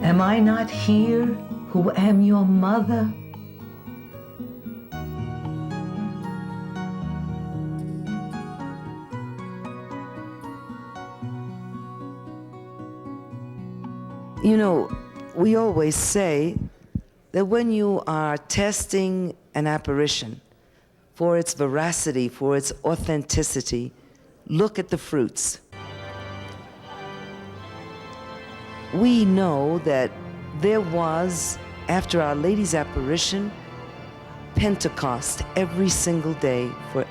Am I not here who am your mother? You know, we always say that when you are testing an apparition for its veracity, for its authenticity, look at the fruits. We know that there was, after Our Lady's apparition, Pentecost every single day for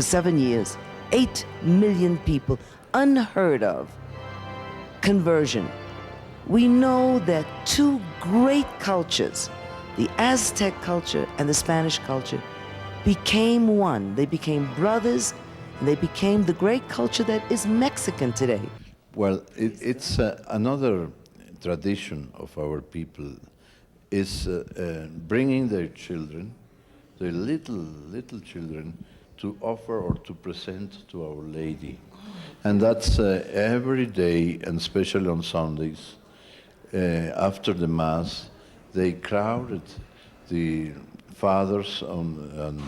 7 years. 8 million people, unheard of conversion. We know that two great cultures, the Aztec culture and the Spanish culture, became one. They became brothers, and they became the great culture that is Mexican today. Well, it's another tradition of our people is bringing their children, their little children, to offer or to present to Our Lady. And that's every day, and especially on Sundays. After the Mass, they crowded the fathers and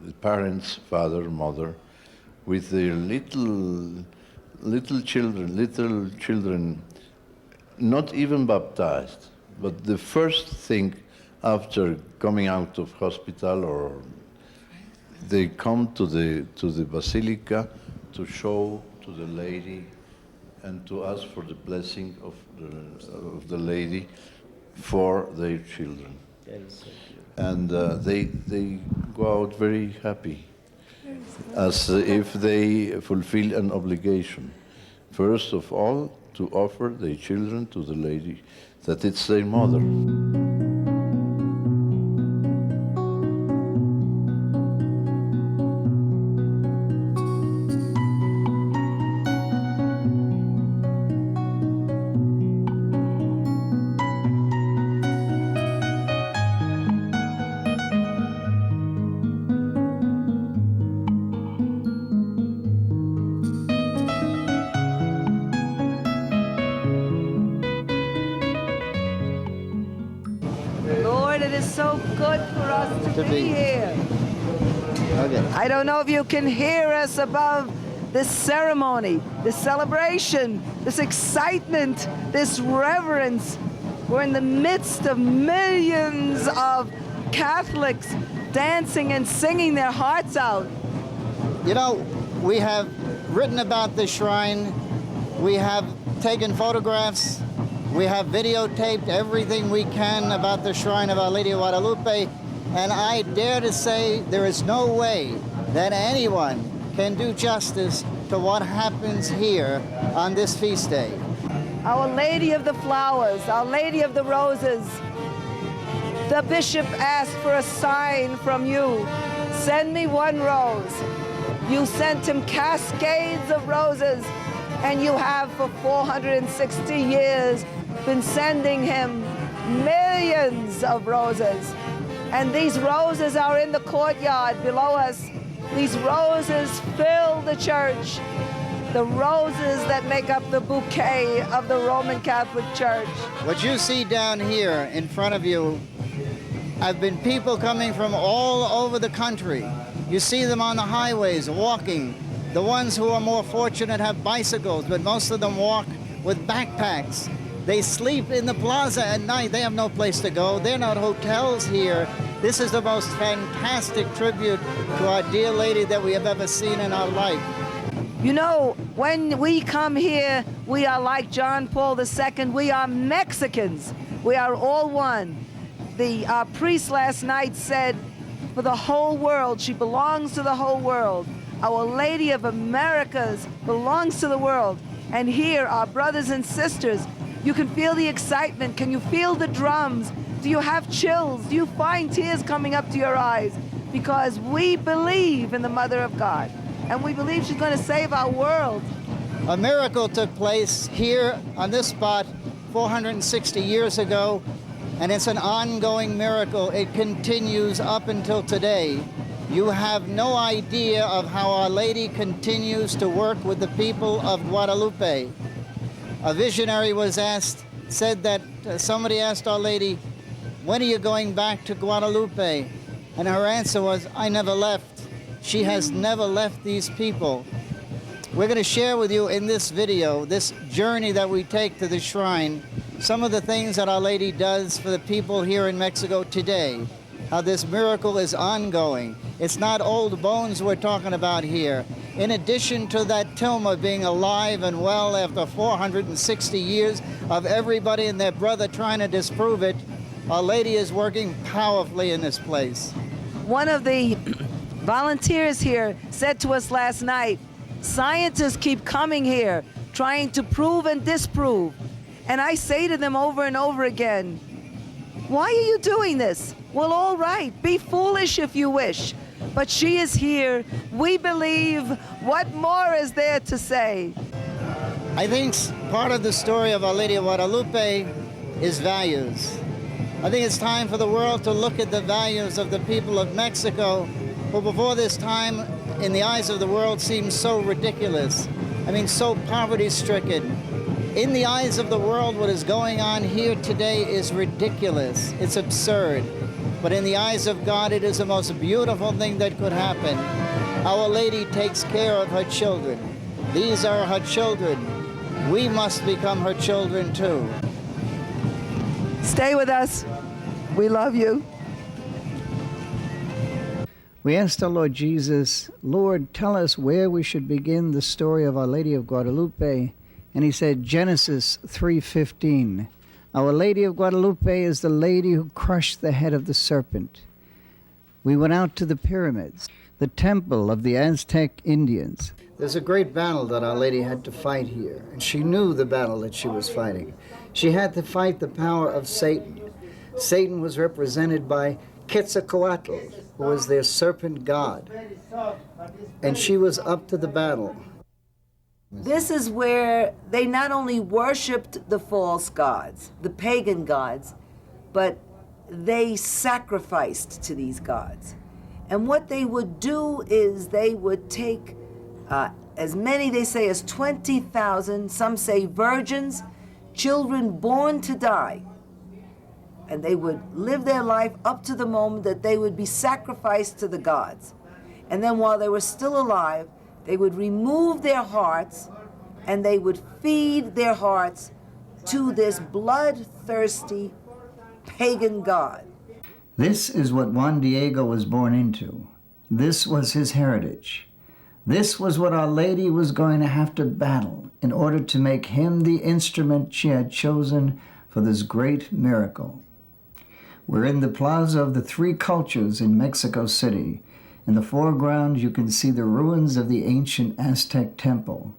the parents, father, mother, with their little children, not even baptized, but the first thing after coming out of hospital, or they come to the basilica to show to the Lady and to ask for the blessing of the Lady for their children. And they go out very happy, as if they fulfill an obligation. First of all, to offer their children to the Lady, that it's their mother. So good for us to be here. Okay. I don't know if you can hear us above this ceremony, this celebration, this excitement, this reverence. We're in the midst of millions of Catholics dancing and singing their hearts out. You know, we have written about this shrine. We have taken photographs. We have videotaped everything we can about the shrine of Our Lady of Guadalupe, and I dare to say there is no way that anyone can do justice to what happens here on this feast day. Our Lady of the Flowers, Our Lady of the Roses, the bishop asked for a sign from you. Send me one rose. You sent him cascades of roses, and you have for 460 years been sending him millions of roses. And these roses are in the courtyard below us. These roses fill the church, the roses that make up the bouquet of the Roman Catholic Church. What you see down here in front of you have been people coming from all over the country. You see them on the highways walking. The ones who are more fortunate have bicycles, but most of them walk with backpacks. They sleep in the plaza at night. They have no place to go. They're not hotels here. This is the most fantastic tribute to Our Dear Lady that we have ever seen in our life. You know, when we come here, we are like John Paul II. We are Mexicans. We are all one. Our priest last night said, for the whole world, she belongs to the whole world. Our Lady of Americas belongs to the world. And here, our brothers and sisters, you can feel the excitement. Can you feel the drums? Do you have chills? Do you find tears coming up to your eyes? Because we believe in the Mother of God, and we believe she's going to save our world. A miracle took place here on this spot 460 years ago, and it's an ongoing miracle. It continues up until today. You have no idea of how Our Lady continues to work with the people of Guadalupe. A visionary was asked, said that somebody asked Our Lady, when are you going back to Guadalupe? And her answer was, I never left. She has never left these people. We're going to share with you in this video, this journey that we take to the shrine, some of the things that Our Lady does for the people here in Mexico today, how this miracle is ongoing. It's not old bones we're talking about here. In addition to that tilma being alive and well after 460 years of everybody and their brother trying to disprove it, Our Lady is working powerfully in this place. One of the volunteers here said to us last night, scientists keep coming here trying to prove and disprove. And I say to them over and over again, why are you doing this? Well, all right, be foolish if you wish. But she is here. We believe. What more is there to say? I think part of the story of Our Lady of Guadalupe is values. I think it's time for the world to look at the values of the people of Mexico, who before this time, in the eyes of the world, seemed so ridiculous. I mean, so poverty-stricken. In the eyes of the world, what is going on here today is ridiculous. It's absurd. But in the eyes of God, it is the most beautiful thing that could happen. Our Lady takes care of her children. These are her children. We must become her children too. Stay with us. We love you. We asked our Lord Jesus, Lord, tell us where we should begin the story of Our Lady of Guadalupe. And he said, Genesis 3:15. Our Lady of Guadalupe is the lady who crushed the head of the serpent. We went out to the pyramids, the temple of the Aztec Indians. There's a great battle that Our Lady had to fight here, and she knew the battle that she was fighting. She had to fight the power of Satan. Satan was represented by Quetzalcoatl, who was their serpent god. And she was up to the battle. This is where they not only worshipped the false gods, the pagan gods, but they sacrificed to these gods. And what they would do is they would take as many, they say, as 20,000, some say virgins, children born to die. And they would live their life up to the moment that they would be sacrificed to the gods. And then while they were still alive, they would remove their hearts and they would feed their hearts to this bloodthirsty pagan god. This is what Juan Diego was born into. This was his heritage. This was what Our Lady was going to have to battle in order to make him the instrument she had chosen for this great miracle. We're in the Plaza of the Three Cultures in Mexico City. In the foreground, you can see the ruins of the ancient Aztec temple.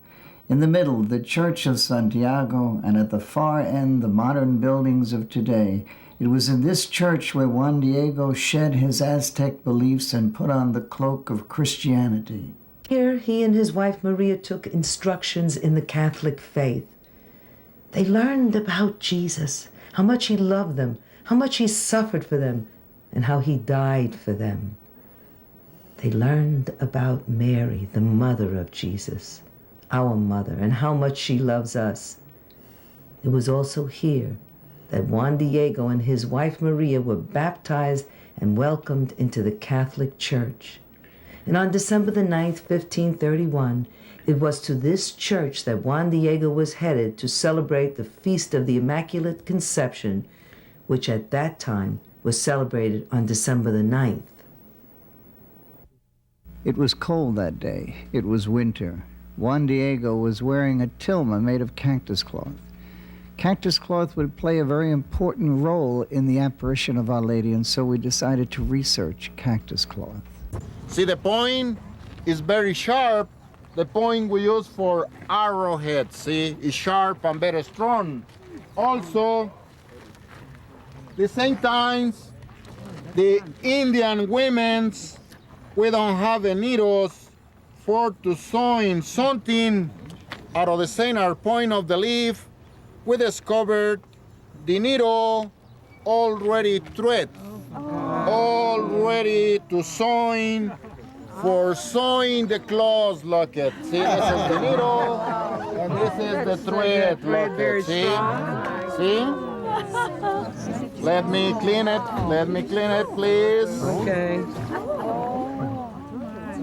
In the middle, the Church of Santiago, and at the far end, the modern buildings of today. It was in this church where Juan Diego shed his Aztec beliefs and put on the cloak of Christianity. Here, he and his wife Maria took instructions in the Catholic faith. They learned about Jesus, how much he loved them, how much he suffered for them, and how he died for them. They learned about Mary, the mother of Jesus, our mother, and how much she loves us. It was also here that Juan Diego and his wife Maria were baptized and welcomed into the Catholic Church. And on December the 9th, 1531, it was to this church that Juan Diego was headed to celebrate the Feast of the Immaculate Conception, which at that time was celebrated on December the 9th. It was cold that day. It was winter. Juan Diego was wearing a tilma made of cactus cloth. Cactus cloth would play a very important role in the apparition of Our Lady, and so we decided to research cactus cloth. See, the point is very sharp. The point we use for arrowhead, see, is sharp and very strong. Also, the same times, the Indian women's, we don't have the needles for to sewing something out of the center point of the leaf. We discovered the needle already thread, already to sewing, for sewing the clothes, look at. See, this is the needle, and this is the thread, look at, see? see? Let me clean it, please. Okay.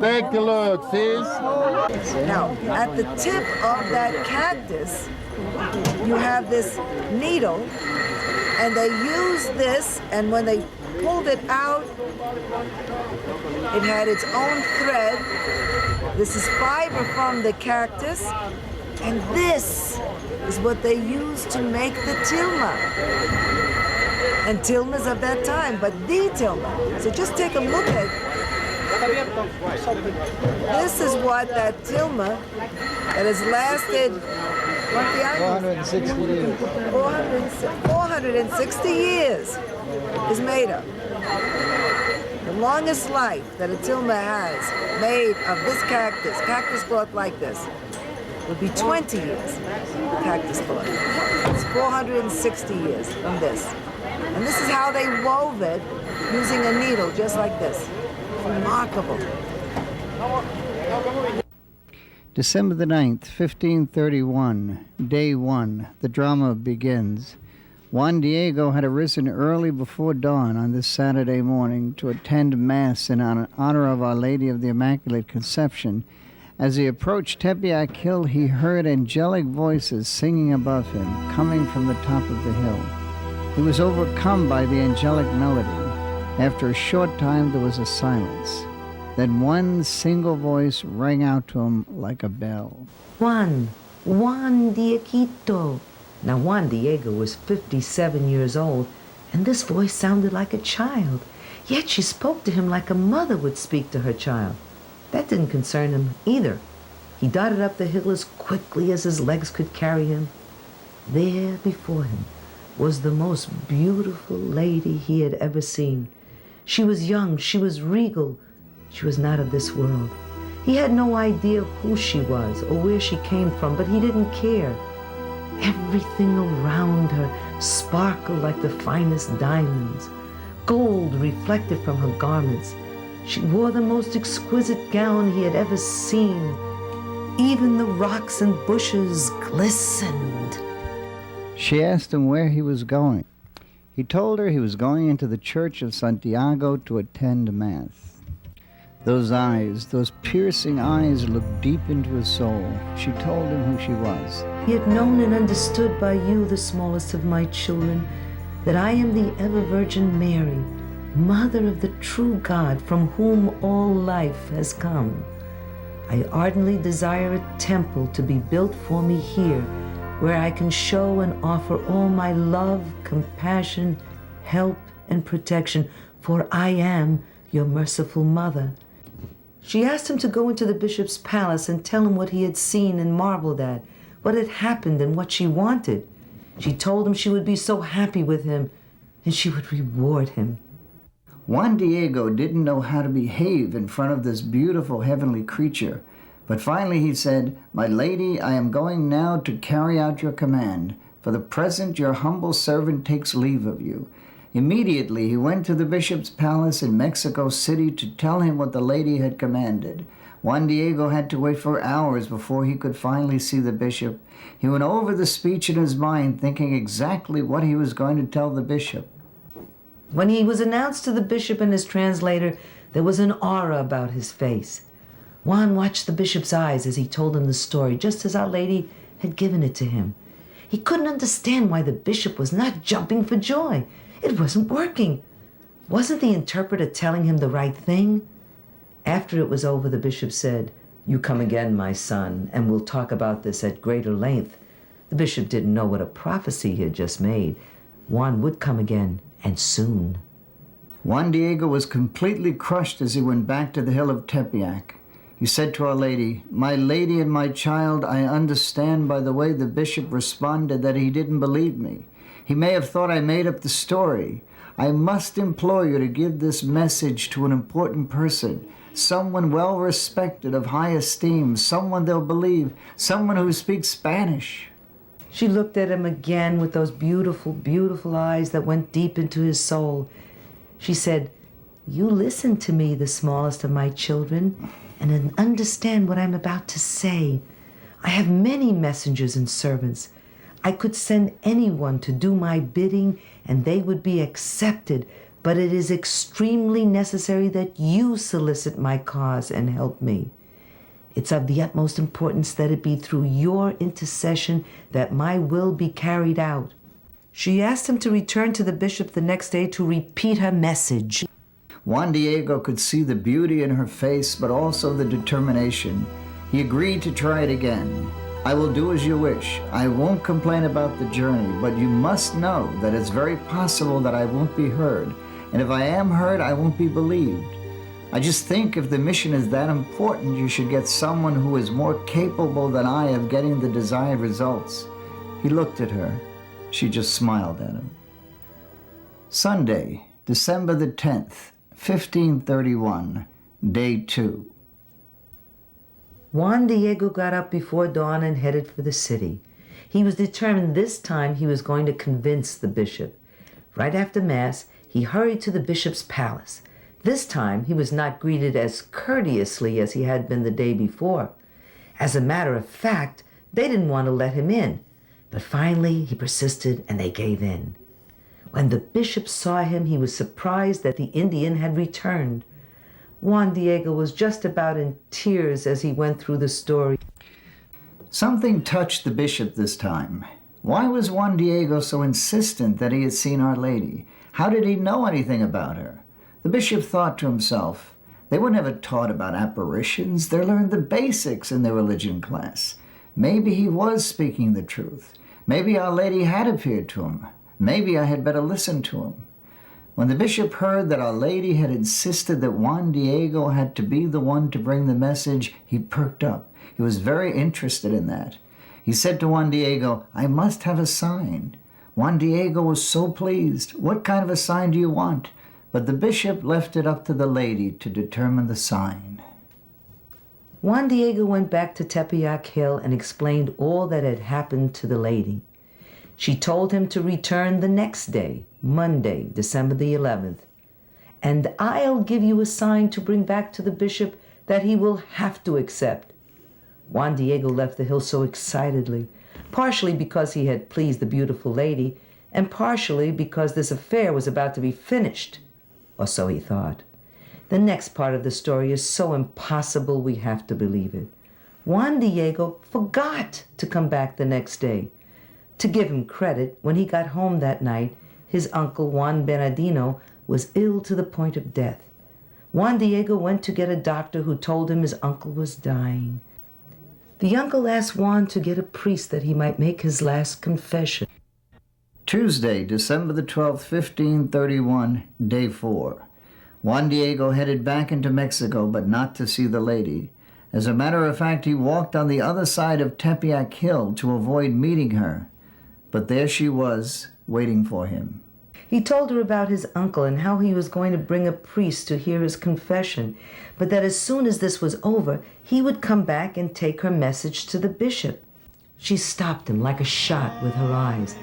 Take a look, see? Now, at the tip of that cactus, you have this needle, and they use this, and when they pulled it out, it had its own thread. This is fiber from the cactus, and this is what they used to make the tilma. And tilmas of that time, but the tilma. So just take a look at it. This is what that tilma that has lasted 460 years. 460 years is made of. The longest life that a tilma has made of this cactus cloth like this, would be 20 years, the cactus cloth. It's 460 years from this. And this is how they wove it using a needle just like this. Remarkable. December the 9th, 1531, day 1, the drama begins. Juan Diego had arisen early before dawn on this Saturday morning to attend Mass in honor of Our Lady of the Immaculate Conception. As he approached Tepeyac Hill, he heard angelic voices singing above him, coming from the top of the hill. He was overcome by the angelic melody. After a short time, there was a silence. Then one single voice rang out to him like a bell. Juan Dieguito. Now, Juan Diego was 57 years old, and this voice sounded like a child. Yet she spoke to him like a mother would speak to her child. That didn't concern him either. He darted up the hill as quickly as his legs could carry him. There before him was the most beautiful lady he had ever seen. She was young, she was regal, she was not of this world. He had no idea who she was or where she came from, but he didn't care. Everything around her sparkled like the finest diamonds. Gold reflected from her garments. She wore the most exquisite gown he had ever seen. Even the rocks and bushes glistened. She asked him where he was going. He told her he was going into the Church of Santiago to attend Mass. Those eyes, those piercing eyes, looked deep into his soul. She told him who she was. Yet known and understood by you, the smallest of my children, that I am the ever-Virgin Mary, Mother of the true God, from whom all life has come. I ardently desire a temple to be built for me here, where I can show and offer all my love, compassion, help, and protection, for I am your merciful mother. She asked him to go into the bishop's palace and tell him what he had seen and marveled at, what had happened and what she wanted. She told him she would be so happy with him, and she would reward him. Juan Diego didn't know how to behave in front of this beautiful heavenly creature, but finally he said, "My lady, I am going now to carry out your command. For the present, your humble servant takes leave of you." Immediately he went to the bishop's palace in Mexico City to tell him what the lady had commanded. Juan Diego had to wait for hours before he could finally see the bishop. He went over the speech in his mind, thinking exactly what he was going to tell the bishop. When he was announced to the bishop and his translator, there was an aura about his face. Juan watched the bishop's eyes as he told him the story, just as Our Lady had given it to him. He couldn't understand why the bishop was not jumping for joy. It wasn't working. Wasn't the interpreter telling him the right thing? After it was over, the bishop said, "You come again, my son, and we'll talk about this at greater length." The bishop didn't know what a prophecy he had just made. Juan would come again, and soon. Juan Diego was completely crushed as he went back to the hill of Tepeyac. He said to Our Lady, "My lady and my child, I understand by the way the bishop responded that he didn't believe me. He may have thought I made up the story. I must implore you to give this message to an important person, someone well respected, of high esteem, someone they'll believe, someone who speaks Spanish." She looked at him again with those beautiful, beautiful eyes that went deep into his soul. She said, "You listen to me, the smallest of my children, and understand what I'm about to say. I have many messengers and servants. I could send anyone to do my bidding and they would be accepted, but it is extremely necessary that you solicit my cause and help me. It's of the utmost importance that it be through your intercession that my will be carried out." She asked him to return to the bishop the next day to repeat her message. Juan Diego could see the beauty in her face, but also the determination. He agreed to try it again. "I will do as you wish. I won't complain about the journey, but you must know that it's very possible that I won't be heard. And if I am heard, I won't be believed. I just think if the mission is that important, you should get someone who is more capable than I of getting the desired results." He looked at her. She just smiled at him. Sunday, December the 10th, 1531, day 2. Juan Diego got up before dawn and headed for the city. He was determined this time he was going to convince the bishop. Right after Mass, he hurried to the bishop's palace. This time, he was not greeted as courteously as he had been the day before. As a matter of fact, they didn't want to let him in. But finally, he persisted and they gave in. When the bishop saw him, he was surprised that the Indian had returned. Juan Diego was just about in tears as he went through the story. Something touched the bishop this time. Why was Juan Diego so insistent that he had seen Our Lady? How did he know anything about her? The bishop thought to himself, they were never taught about apparitions. They learned the basics in their religion class. Maybe he was speaking the truth. Maybe Our Lady had appeared to him. Maybe I had better listen to him. When the bishop heard that Our Lady had insisted that Juan Diego had to be the one to bring the message, he perked up. He was very interested in that. He said to Juan Diego, "I must have a sign." Juan Diego was so pleased. "What kind of a sign do you want?" But the bishop left it up to the lady to determine the sign. Juan Diego went back to Tepeyac Hill and explained all that had happened to the lady. She told him to return the next day, Monday, December the 11th. "And I'll give you a sign to bring back to the bishop that he will have to accept." Juan Diego left the hill so excitedly, partially because he had pleased the beautiful lady, and partially because this affair was about to be finished, or so he thought. The next part of the story is so impossible we have to believe it. Juan Diego forgot to come back the next day. To give him credit, when he got home that night, his uncle Juan Bernardino was ill to the point of death. Juan Diego went to get a doctor who told him his uncle was dying. The uncle asked Juan to get a priest that he might make his last confession. Tuesday, December the 12th, 1531, day 4. Juan Diego headed back into Mexico, but not to see the lady. As a matter of fact, he walked on the other side of Tepeyac Hill to avoid meeting her. But there she was, waiting for him. He told her about his uncle and how he was going to bring a priest to hear his confession, but that as soon as this was over, he would come back and take her message to the bishop. She stopped him like a shot with her eyes.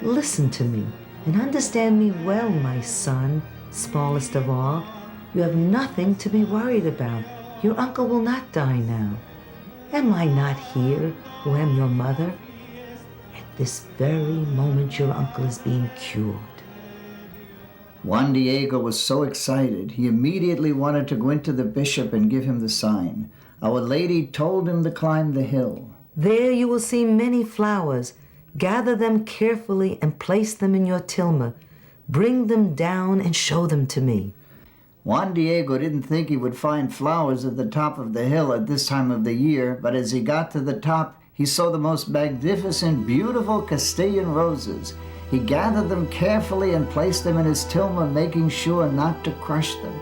"Listen to me and understand me well, my son, smallest of all. You have nothing to be worried about. Your uncle will not die now. Am I not here, who am your mother? At this very moment, your uncle is being cured." Juan Diego was so excited, he immediately wanted to go into the bishop and give him the sign. Our Lady told him to climb the hill. "There you will see many flowers. Gather them carefully and place them in your tilma. Bring them down and show them to me." Juan Diego didn't think he would find flowers at the top of the hill at this time of the year, but as he got to the top, he saw the most magnificent, beautiful Castilian roses. He gathered them carefully and placed them in his tilma, making sure not to crush them.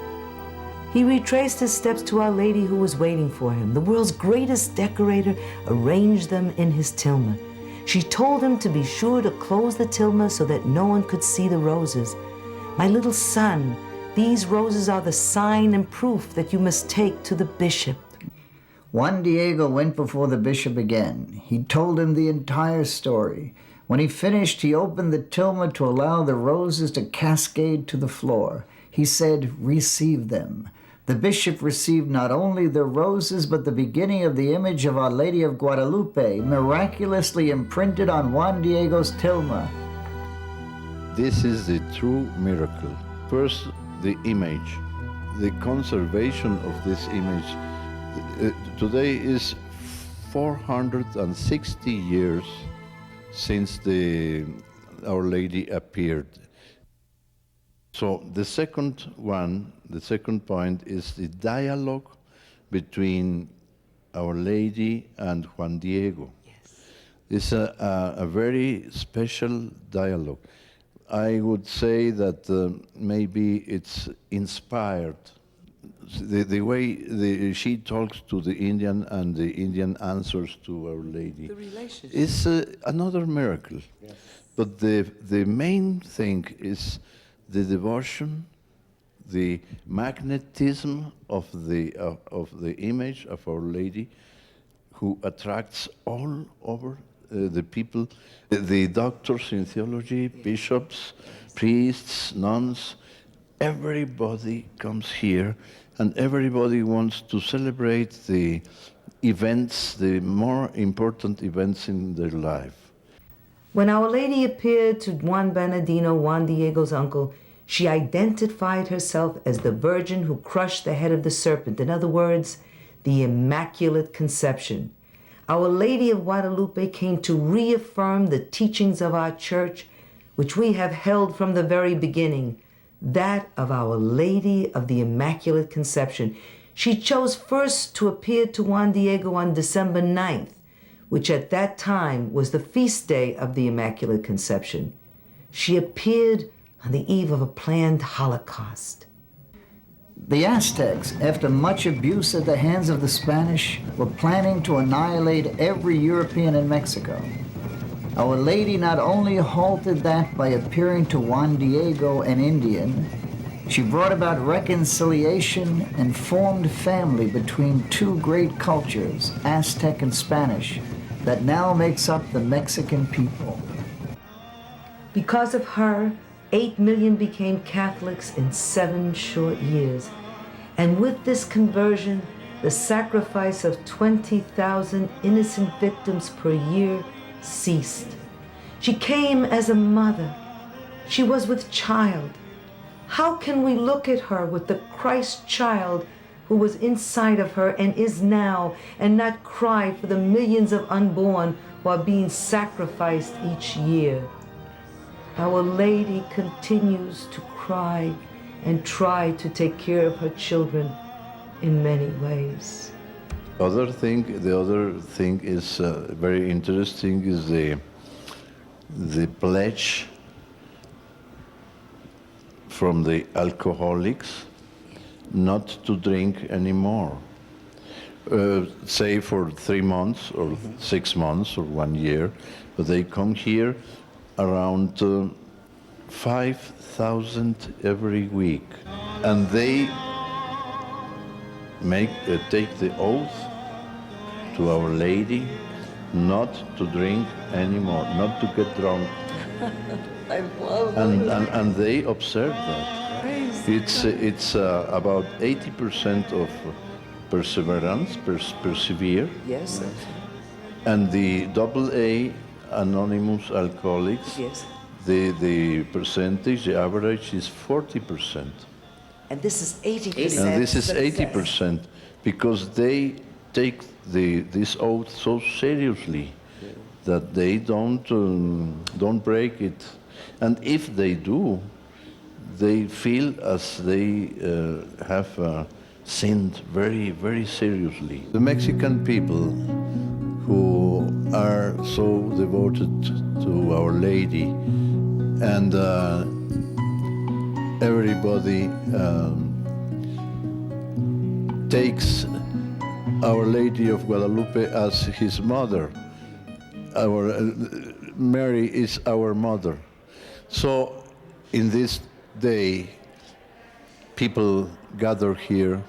He retraced his steps to Our Lady who was waiting for him. The world's greatest decorator arranged them in his tilma. She told him to be sure to close the tilma so that no one could see the roses. "My little son, these roses are the sign and proof that you must take to the bishop." Juan Diego went before the bishop again. He told him the entire story. When he finished, he opened the tilma to allow the roses to cascade to the floor. He said, "Receive them. The bishop received not only the roses, but the beginning of the image of Our Lady of Guadalupe, miraculously imprinted on Juan Diego's tilma. This is the true miracle. First, the image, the conservation of this image. Today is 460 years since Our Lady appeared. So the second point is the dialogue between Our Lady and Juan Diego. Yes. It's a very special dialogue. I would say that maybe it's inspired. The way she talks to the Indian and the Indian answers to Our Lady. The relationship. It's another miracle. Yes. But the main thing is the devotion, the magnetism of the image of Our Lady, who attracts all over the people, the doctors in theology, bishops, priests, nuns. Everybody comes here, and everybody wants to celebrate the events, the more important events in their life. When Our Lady appeared to Juan Bernardino, Juan Diego's uncle, she identified herself as the virgin who crushed the head of the serpent. In other words, the Immaculate Conception. Our Lady of Guadalupe came to reaffirm the teachings of our church, which we have held from the very beginning, that of Our Lady of the Immaculate Conception. She chose first to appear to Juan Diego on December 9th, which at that time was the feast day of the Immaculate Conception. She appeared on the eve of a planned Holocaust. The Aztecs, after much abuse at the hands of the Spanish, were planning to annihilate every European in Mexico. Our Lady not only halted that by appearing to Juan Diego, an Indian, she brought about reconciliation and formed family between two great cultures, Aztec and Spanish, that now makes up the Mexican people. Because of her, 8 million became Catholics in 7 short years. And with this conversion, the sacrifice of 20,000 innocent victims per year ceased. She came as a mother. She was with child. How can we look at her with the Christ child who was inside of her and is now, and not cry for the millions of unborn who are being sacrificed each year? Our Lady continues to cry and try to take care of her children in many ways. The other thing is very interesting is the pledge from the alcoholics not to drink anymore, say for 3 months or 6 months or 1 year, but they come here around 5,000 every week, and they take the oath to Our Lady not to drink anymore, not to get drunk. I love it. And they observe that. It's about 80% of perseverance, persevere. Yes. And the AA anonymous alcoholics, Yes. the percentage, the average is 40%. And this is 80%. And this is 80% because they take this oath so seriously that they don't break it. And if they do, they feel as they have sinned very, very seriously. The Mexican people who are so devoted to Our Lady, and everybody takes Our Lady of Guadalupe as his mother. Mary is our mother. So in this day, people gather here,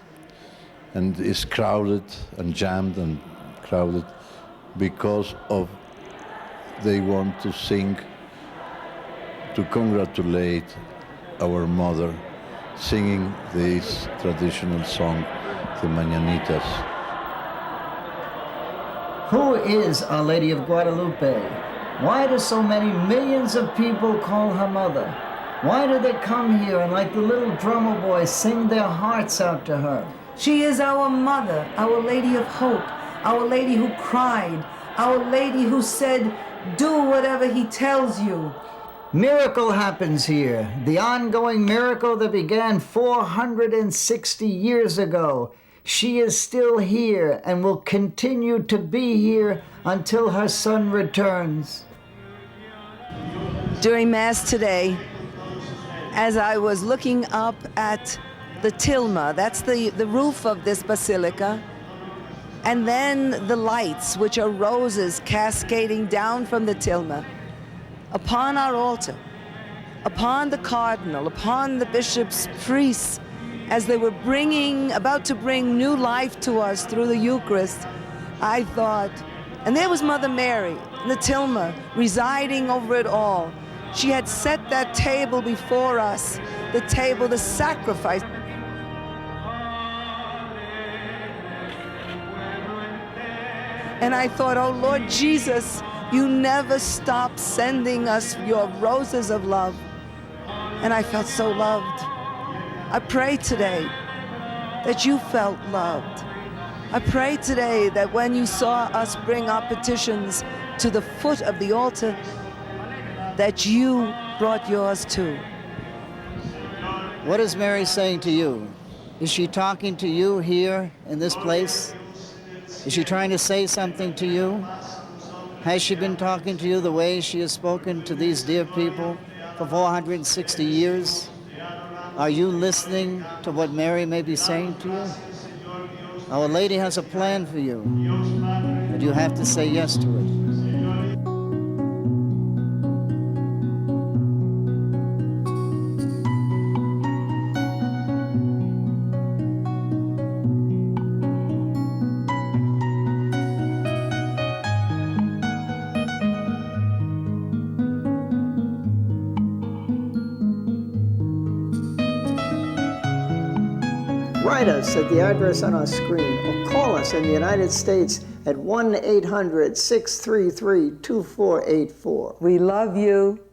and it's crowded and jammed and crowded because of they want to sing, to congratulate our mother singing this traditional song, the Mañanitas. Who is Our Lady of Guadalupe? Why do so many millions of people call her mother? Why do they come here and like the little drummer boy sing their hearts out to her? She is our mother, Our Lady of Hope, Our Lady who cried, Our Lady who said, do whatever he tells you. Miracle happens here, the ongoing miracle that began 460 years ago. She is still here and will continue to be here until her Son returns. During Mass today, as I was looking up at the tilma, that's the roof of this basilica, and then the lights, which are roses cascading down from the tilma, upon our altar, upon the cardinal, upon the bishops, priests, as they were about to bring new life to us through the Eucharist, I thought, and there was Mother Mary, the tilma, residing over it all. She had set that table before us, the table, the sacrifice. And I thought, oh Lord Jesus, you never stop sending us your roses of love. And I felt so loved. I pray today that you felt loved. I pray today that when you saw us bring our petitions to the foot of the altar, that you brought yours too. What is Mary saying to you? Is she talking to you here in this place? Is she trying to say something to you? Has she been talking to you the way she has spoken to these dear people for 460 years? Are you listening to what Mary may be saying to you? Our Lady has a plan for you, but you have to say yes to it. Write us at the address on our screen or call us in the United States at 1-800-633-2484. We love you.